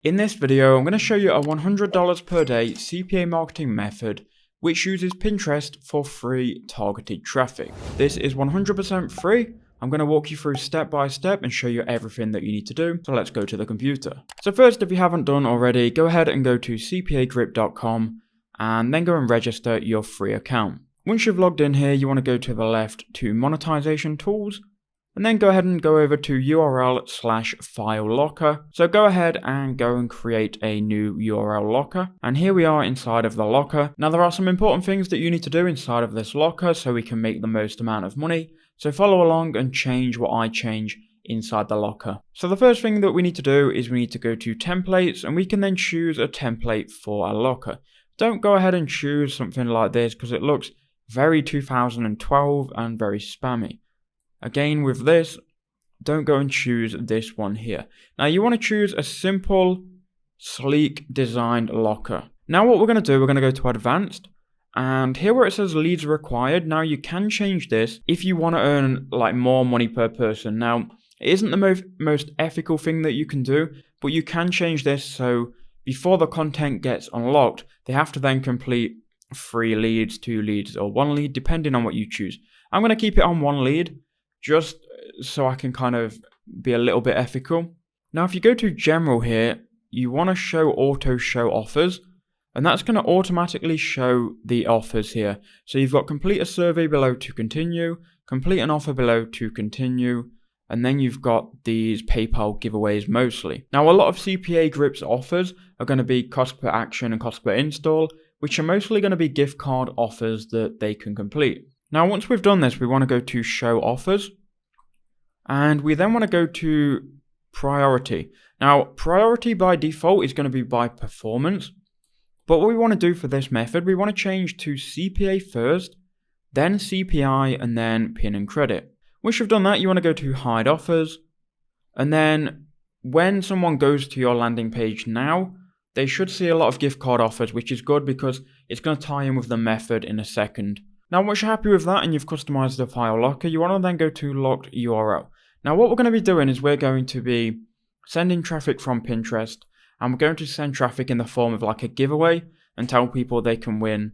In this video, I'm going to show you a $100 per day CPA marketing method which uses Pinterest for free targeted traffic. This is 100% free. I'm going to walk you through step by step and show you everything that you need to do. So let's go to the computer. So first, if you haven't done already, go ahead and go to CPAGrip.com and then go and register your free account. Once you've logged in here, you want to go to the left to monetization tools. And then go ahead and go over to URL/file locker. So go ahead and go and create a new URL locker. And here we are inside of the locker. Now there are some important things that you need to do inside of this locker so we can make the most amount of money. So follow along and change what I change inside the locker. So the first thing that we need to do is we need to go to templates, and we can then choose a template for our locker. Don't go ahead and choose something like this because it looks very 2012 and very spammy. Again, with this, don't go and choose this one here. Now you want to choose a simple, sleek designed locker. Now what we're going to do, we're going to go to advanced, and here where it says leads required, now you can change this if you want to earn like more money per person. Now it isn't the most ethical thing that you can do, but you can change this so before the content gets unlocked, they have to then complete 3 leads, 2 leads, or 1 lead, depending on what you choose. I'm going to keep it on 1 lead. Just so I can kind of be a little bit ethical. Now if you go to general here, you want to show auto show offers, and that's going to automatically show the offers here. So you've got complete a survey below to continue, complete an offer below to continue, and then you've got these PayPal giveaways mostly. Now a lot of CPAGrip's offers are going to be cost per action and cost per install, which are mostly going to be gift card offers that they can complete. Now once we've done this, we want to go to show offers, and we then want to go to priority. Now priority by default is going to be by performance, but what we want to do for this method, we want to change to CPA first, then CPI, and then pin and credit. Once you've done that, you want to go to hide offers, and then when someone goes to your landing page now, they should see a lot of gift card offers, which is good because it's going to tie in with the method in a second. Now once you're happy with that and you've customized the file locker, you want to then go to locked URL. Now what we're going to be doing is we're going to be sending traffic from Pinterest, and we're going to send traffic in the form of like a giveaway and tell people they can win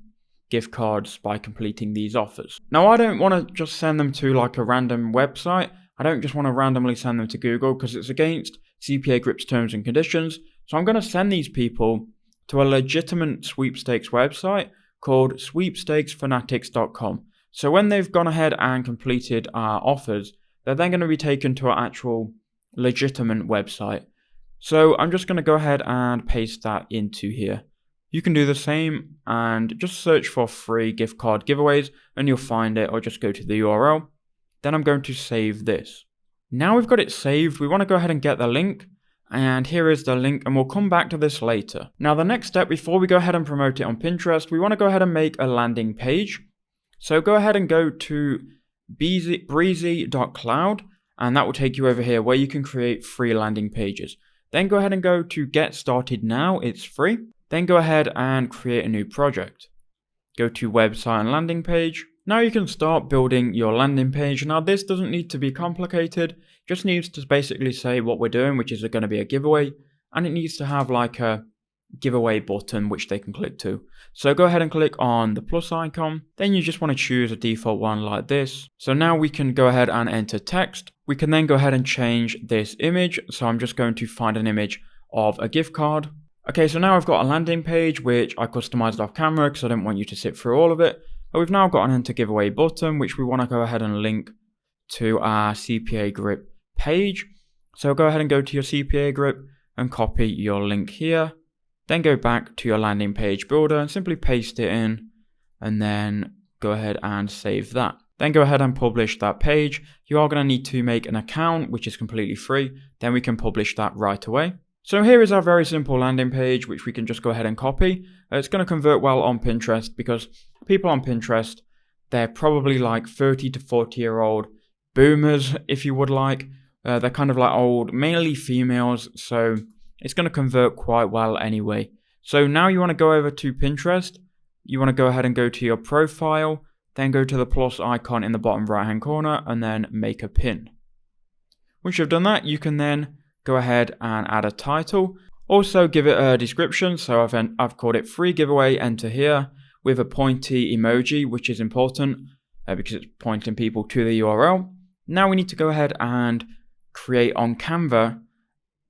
gift cards by completing these offers. Now I don't want to just send them to like a random website. I don't just want to randomly send them to Google because it's against CPAGrip's terms and conditions. So I'm going to send these people to a legitimate sweepstakes website called sweepstakesfanatics.com. So when they've gone ahead and completed our offers, they're then going to be taken to our actual legitimate website. So I'm just going to go ahead and paste that into here. You can do the same and just search for free gift card giveaways and you'll find it, or just go to the URL. Then I'm going to save this. Now we've got it saved, we want to go ahead and get the link. And here is the link, and we'll come back to this later. Now the next step, before we go ahead and promote it on Pinterest, we want to go ahead and make a landing page. So go ahead and go to breezy.cloud, and that will take you over here where you can create free landing pages. Then go ahead and go to get started now, it's free. Then go ahead and create a new project. Go to website and landing page. Now you can start building your landing page. Now this doesn't need to be complicated, just needs to basically say what we're doing, which is going to be a giveaway, and it needs to have like a giveaway button which they can click to. So go ahead and click on the plus icon, then you just want to choose a default one like this. So now we can go ahead and enter text. We can then go ahead and change this image, so I'm just going to find an image of a gift card. Okay, so now I've got a landing page which I customized off camera because I don't want you to sit through all of it. But we've now got an enter giveaway button which we want to go ahead and link to our CPAGrip page. So go ahead and go to your CPAGrip and copy your link here. Then go back to your landing page builder and simply paste it in, and then go ahead and save that. Then go ahead and publish that page. You are going to need to make an account, which is completely free. Then we can publish that right away. So here is our very simple landing page, which we can just go ahead and copy. It's going to convert well on Pinterest because people on Pinterest, they're probably like 30 to 40-year-old boomers, if you would like. They're kind of like old, mainly females, so it's going to convert quite well anyway. So now you want to go over to Pinterest. You want to go ahead and go to your profile, then go to the plus icon in the bottom right hand corner and then make a pin. Once you've done that, you can then go ahead and add a title. Also give it a description, so I've called it free giveaway, enter here, with a pointy emoji, which is important because it's pointing people to the URL. Now we need to go ahead and create on Canva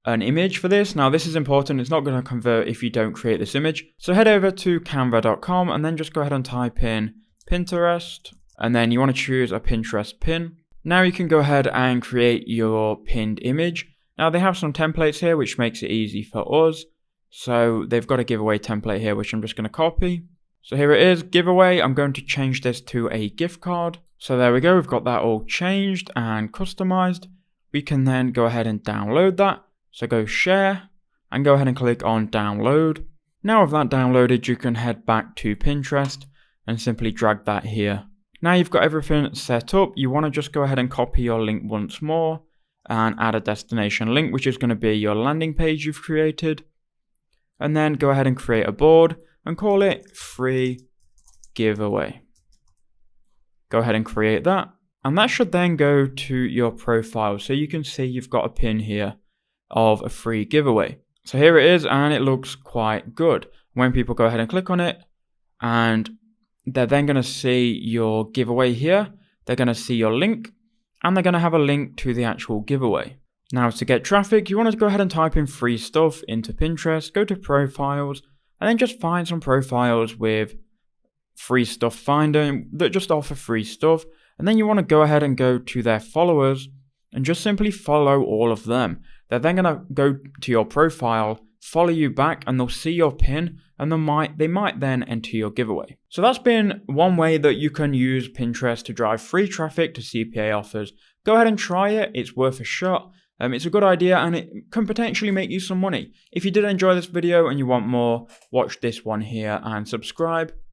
an image for this. Now this is important, it's not going to convert if you don't create this image. So head over to canva.com and then just go ahead and type in Pinterest, and then you want to choose a Pinterest pin. Now you can go ahead and create your pinned image. Now they have some templates here which makes it easy for us. So they've got a giveaway template here which I'm just going to copy. So here it is, giveaway. I'm going to change this to a gift card. So there we go, we've got that all changed and customized. We can then go ahead and download that. So go share and go ahead and click on download. Now with that downloaded, you can head back to Pinterest and simply drag that here. Now you've got everything set up. You want to just go ahead and copy your link once more and add a destination link, which is going to be your landing page you've created. And then go ahead and create a board and call it free giveaway. Go ahead and create that. And that should then go to your profile. So you can see you've got a pin here of a free giveaway. So here it is, and it looks quite good. When people go ahead and click on it, and they're then going to see your giveaway here, they're going to see your link, and they're going to have a link to the actual giveaway. Now to get traffic, you want to go ahead and type in free stuff into Pinterest, go to profiles, and then just find some profiles with free stuff finder that just offer free stuff. And then you want to go ahead and go to their followers and just simply follow all of them. They're then going to go to your profile, follow you back, and they'll see your pin, and they might then enter your giveaway. So that's been one way that you can use Pinterest to drive free traffic to CPA offers. Go ahead and try it, it's worth a shot. It's a good idea and it can potentially make you some money. If you did enjoy this video and you want more, watch this one here and subscribe.